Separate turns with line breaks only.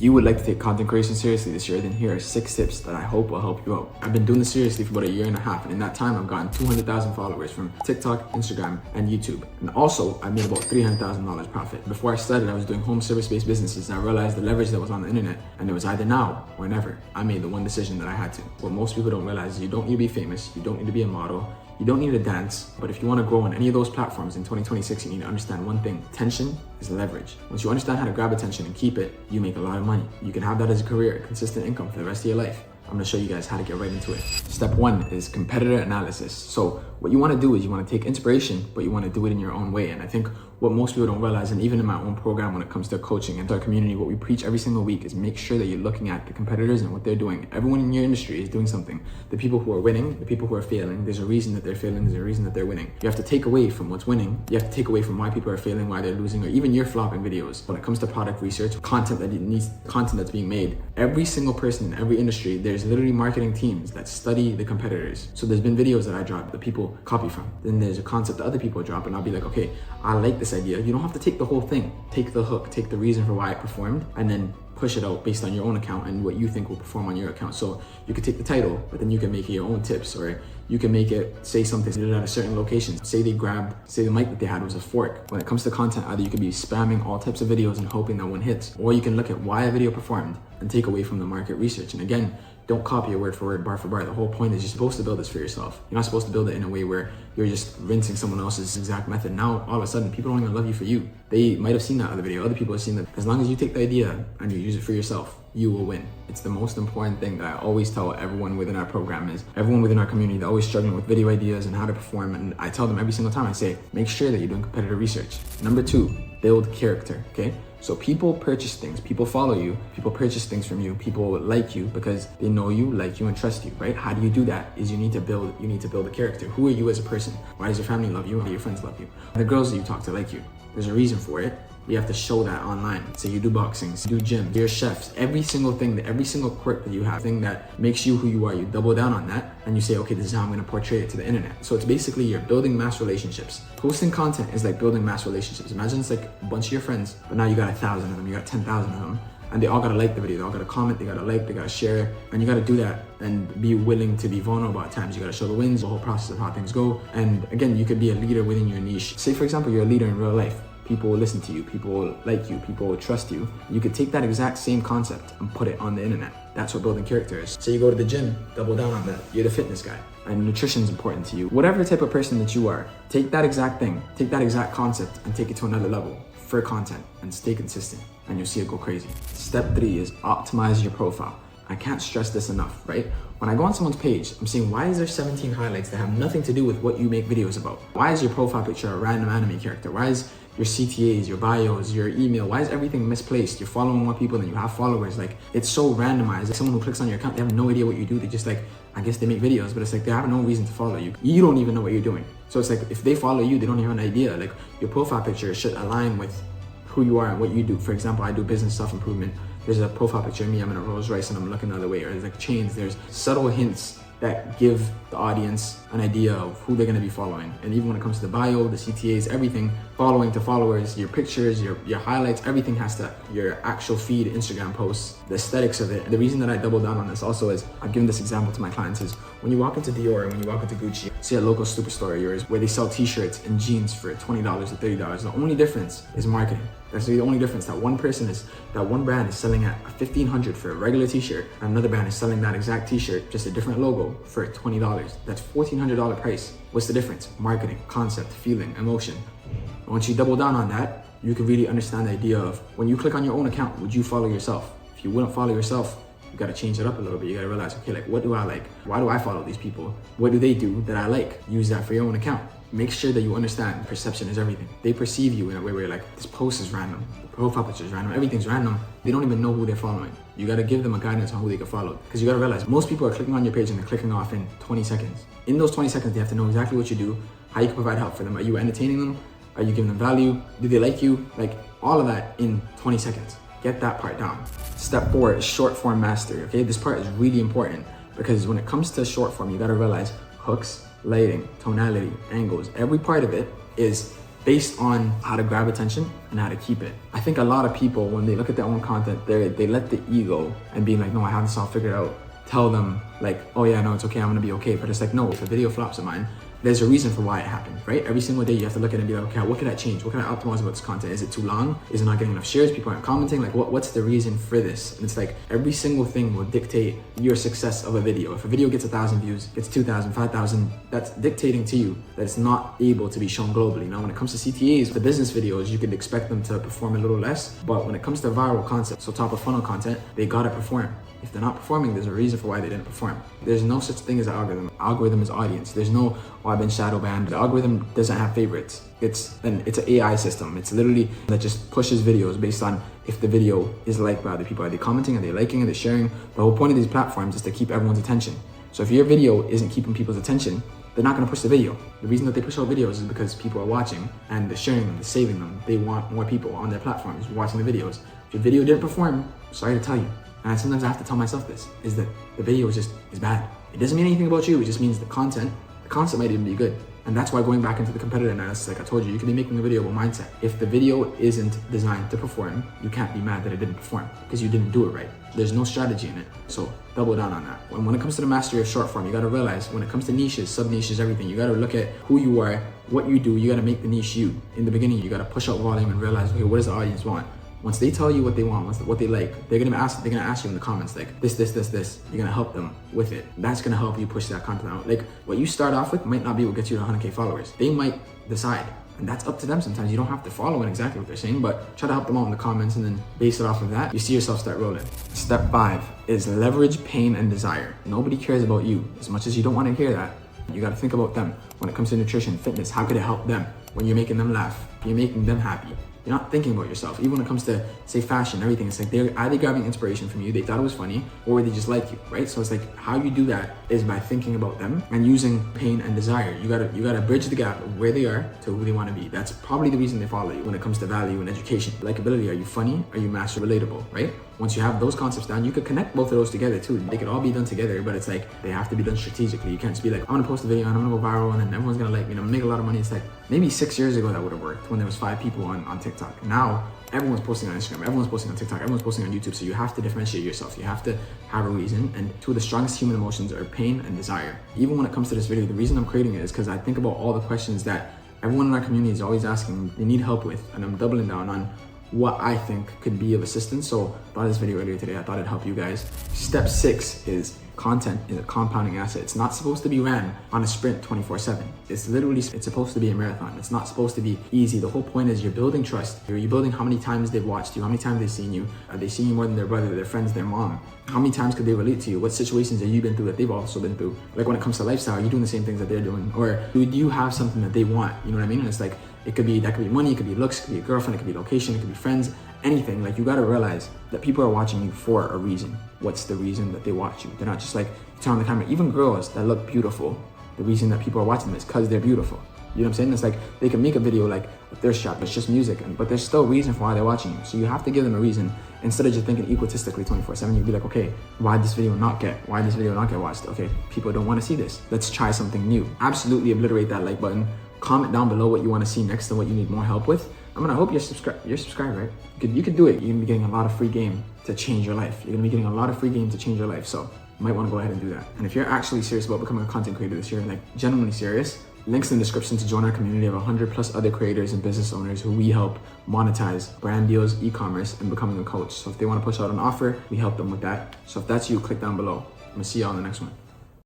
you would like to take content creation seriously this year, then here are 6 tips that I hope will help you out. I've been doing this seriously for about 1.5 years, and in that time, I've gotten 200,000 followers from TikTok, Instagram, and YouTube. And also, I made about $300,000 profit. Before I started, I was doing home service-based businesses, and I realized the leverage that was on the internet, and it was either now or never. I made the one decision that I had to. What most people don't realize is you don't need to be famous, you don't need to be a model, you don't need to dance, but if you want to grow on any of those platforms in 2026, you need to understand one thing. Attention is leverage. Once you understand how to grab attention and keep it, you make a lot of money. You can have that as a career, consistent income for the rest of your life. I'm gonna show you guys how to get right into it. Step 1 is competitor analysis. So what you wanna do is you wanna take inspiration, but you wanna do it in your own way. And I think what most people don't realize, and even in my own program when it comes to coaching and to our community, what we preach every single week is make sure that you're looking at the competitors and what they're doing. Everyone in your industry is doing something. The people who are winning, the people who are failing, there's a reason that they're failing, there's a reason that they're winning. You have to take away from what's winning. You have to take away from why people are failing, why they're losing, or even your flopping videos. When it comes to product research, content that's being made, every single person in every industry, there's literally marketing teams that study the competitors. So there's been videos that I drop that people copy from. Then there's a concept that other people drop, and I'll be like, okay, I like this idea. You don't have to take the whole thing. Take the hook, take the reason for why it performed, and then push it out based on your own account and what you think will perform on your account. So you could take the title, but then you can make it your own tips, or you can make it say something at a certain location. Say the mic that they had was a fork. When it comes to content, either you could be spamming all types of videos and hoping that one hits, or you can look at why a video performed and take away from the market research. And again, don't copy it word for word, bar for bar. The whole point is you're supposed to build this for yourself. You're not supposed to build it in a way where you're just rinsing someone else's exact method. Now, all of a sudden, people don't even love you for you. They might have seen that other video. Other people have seen that. As long as you take the idea and you use it for yourself, you will win. It's the most important thing that I always tell everyone within our program is everyone within our community, they're always struggling with video ideas and how to perform. And I tell them every single time, I say, make sure that you're doing competitive research. Number 2, build character, okay? So people purchase things, people follow you, people purchase things from you, people like you because they know you, like you, and trust you, right? How do you do that? Is you need to build a character. Who are you as a person? Why does your family love you? Why do your friends love you? The girls that you talk to like you. There's a reason for it. We have to show that online. Say you do boxing, you do gym, you're chefs, every single thing, every single quirk that you have, thing that makes you who you are, you double down on that and you say, okay, this is how I'm gonna portray it to the internet. So it's basically you're building mass relationships. Posting content is like building mass relationships. Imagine it's like a bunch of your friends, but now you got 1,000 of them, you got 10,000 of them, and they all gotta like the video, they all gotta comment, they gotta like, they gotta share, and you gotta do that and be willing to be vulnerable at times. You gotta show the wins, the whole process of how things go. And again, you could be a leader within your niche. Say for example, you're a leader in real life. People will listen to you, people will like you, people will trust you. You could take that exact same concept and put it on the internet. That's what building character is. So you go to the gym, double down on that. You're the fitness guy and nutrition is important to you. Whatever type of person that you are, take that exact thing, take that exact concept and take it to another level for content and stay consistent and you'll see it go crazy. Step 3 is optimize your profile. I can't stress this enough, right? When I go on someone's page, I'm saying, why is there 17 highlights that have nothing to do with what you make videos about? Why is your profile picture a random anime character? Why is your CTAs, your bios, your email, why is everything misplaced? You're following more people than you have followers. Like, it's so randomized. Like, someone who clicks on your account, they have no idea what you do. They just like, I guess they make videos, but it's like they have no reason to follow you. You don't even know what you're doing. So it's like, if they follow you, they don't have an idea. Like, your profile picture should align with who you are and what you do. For example, I do business self-improvement. There's a profile picture of me, I'm in a Rolls Royce and I'm looking the other way. Or there's like chains, there's subtle hints that give the audience an idea of who they're gonna be following. And even when it comes to the bio, the CTAs, everything, following to followers, your pictures, your highlights, everything has to, your actual feed, Instagram posts, the aesthetics of it. And the reason that I double down on this also is, I've given this example to my clients is, when you walk into Dior, when you walk into Gucci, see a local superstore of yours where they sell t-shirts and jeans for $20 or $30, the only difference is marketing. That's the only difference. That one brand is selling at $1,500 for a regular t-shirt, and another brand is selling that exact t-shirt, just a different logo, for $20. That's $1,400 price. What's the difference? Marketing, concept, feeling, emotion. And once you double down on that, you can really understand the idea of, when you click on your own account, would you follow yourself? If you wouldn't follow yourself, you gotta change it up a little bit. You gotta realize, okay, like, what do I like? Why do I follow these people? What do they do that I like? Use that for your own account. Make sure that you understand perception is everything. They perceive you in a way where you're like, this post is random, the profile picture is random, everything's random. They don't even know who they're following. You gotta give them a guidance on who they can follow. Because you gotta realize, most people are clicking on your page and they're clicking off in 20 seconds. In those 20 seconds, they have to know exactly what you do, how you can provide help for them. Are you entertaining them? Are you giving them value? Do they like you? Like, all of that in 20 seconds. Get that part down. Step 4 is short form mastery, okay? This part is really important because when it comes to short form, you gotta realize hooks, lighting, tonality, angles, every part of it is based on how to grab attention and how to keep it. I think a lot of people, when they look at their own content, they let the ego and being like, no, I have this all figured out, tell them like, oh yeah, no, it's okay, I'm gonna be okay. But it's like, no, if a video flops of mine, there's a reason for why it happened, right? Every single day you have to look at it and be like, okay, what can I change? What can I optimize about this content? Is it too long? Is it not getting enough shares? People aren't commenting? Like what's the reason for this? And it's like every single thing will dictate your success of a video. If a video gets 1,000 views, gets 2,000, 5,000, that's dictating to you that it's not able to be shown globally. Now, when it comes to CTAs, the business videos, you could expect them to perform a little less, but when it comes to viral content, so top of funnel content, they gotta perform. If they're not performing, there's a reason for why they didn't perform. There's no such thing as an algorithm. Algorithm is audience. There's no, oh, I've been shadow banned. The algorithm doesn't have favorites. It's an AI system. It's literally that just pushes videos based on if the video is liked by other people. Are they commenting? Are they liking? Are they sharing? The whole point of these platforms is to keep everyone's attention. So if your video isn't keeping people's attention, they're not gonna push the video. The reason that they push out videos is because people are watching and they're sharing them, they're saving them. They want more people on their platforms watching the videos. If your video didn't perform, sorry to tell you, and sometimes I have to tell myself this, is that the video is bad. It doesn't mean anything about you, it just means the content might even be good. And that's why going back into the competitor analysis, like I told you, you can be making a video about mindset. If the video isn't designed to perform, you can't be mad that it didn't perform because you didn't do it right. There's no strategy in it. So double down on that. When it comes to the mastery of short form, you gotta realize when it comes to niches, sub niches, everything, you gotta look at who you are, what you do, you gotta make the niche you. In the beginning, you gotta push out volume and realize, okay, what does the audience want? Once they tell you what they want, what they like, they're gonna ask you in the comments like this. You're gonna help them with it. That's gonna help you push that content out. Like what you start off with might not be what gets you to 100K followers. They might decide, and that's up to them. Sometimes you don't have to follow in exactly what they're saying, but try to help them out in the comments and then base it off of that. You see yourself start rolling. Step 5 is leverage pain and desire. Nobody cares about you as much as you don't want to hear that. You got to think about them. When it comes to nutrition, fitness, how could it help them? When you're making them laugh, you're making them happy. You're not thinking about yourself. Even when it comes to, say, fashion, everything, it's like they're either grabbing inspiration from you, they thought it was funny, or they just like you, right? So it's like how you do that is by thinking about them and using pain and desire. You gotta bridge the gap of where they are to who they want to be. That's probably the reason they follow you when it comes to value and education. Likability, are you funny? Are you master relatable, right? Once you have those concepts down, you could connect both of those together too. They could all be done together, but it's like they have to be done strategically. You can't just be like, I'm gonna post a video and I'm gonna go viral and then everyone's gonna like me and I'm gonna make a lot of money. It's like maybe 6 years ago that would have worked when there was 5 people on TikTok. Now everyone's posting on Instagram, everyone's posting on TikTok, everyone's posting on YouTube. So you have to differentiate yourself. You have to have a reason. And two of the strongest human emotions are pain and desire. Even when it comes to this video, the reason I'm creating it is because I think about all the questions that everyone in our community is always asking, they need help with, and I'm doubling down on what I think could be of assistance. So I thought this video earlier today, I thought it'd help you guys. Step 6 is content is a compounding asset. It's not supposed to be ran on a sprint 24/7. It's supposed to be a marathon. It's not supposed to be easy. The whole point is you're building trust. You're building how many times they've watched you, how many times they've seen you. Are they seeing you more than their brother, their friends, their mom? How many times could they relate to you? What situations have you been through that they've also been through? Like when it comes to lifestyle, are you doing the same things that they're doing? Or do you have something that they want? You know what I mean? And it's like, that could be money, it could be looks, it could be a girlfriend, it could be location, it could be friends, anything. Like you gotta realize that people are watching you for a reason. What's the reason that they watch you? They're not just like, turn on the camera. Even girls that look beautiful, the reason that people are watching them is because they're beautiful. You know what I'm saying? It's like they can make a video like a thirst trap, it's just music, but there's still a reason for why they're watching you. So you have to give them a reason instead of just thinking egotistically 24/7. You'd be like, okay, why did this video not get watched? Okay, people don't want to see this. Let's try something new. Absolutely obliterate that like button. Comment down below what you want to see next and what you need more help with. I hope you're subscribed, right? You can do it. You're gonna be getting a lot of free game to change your life. You're gonna be getting a lot of free game to change your life. So you might want to go ahead and do that. And if you're actually serious about becoming a content creator this year, like genuinely serious, links in the description to join our community of 100+ other creators and business owners who we help monetize brand deals, e-commerce, and becoming a coach. So if they want to push out an offer, we help them with that. So if that's you, click down below. I'm gonna see y'all in the next one.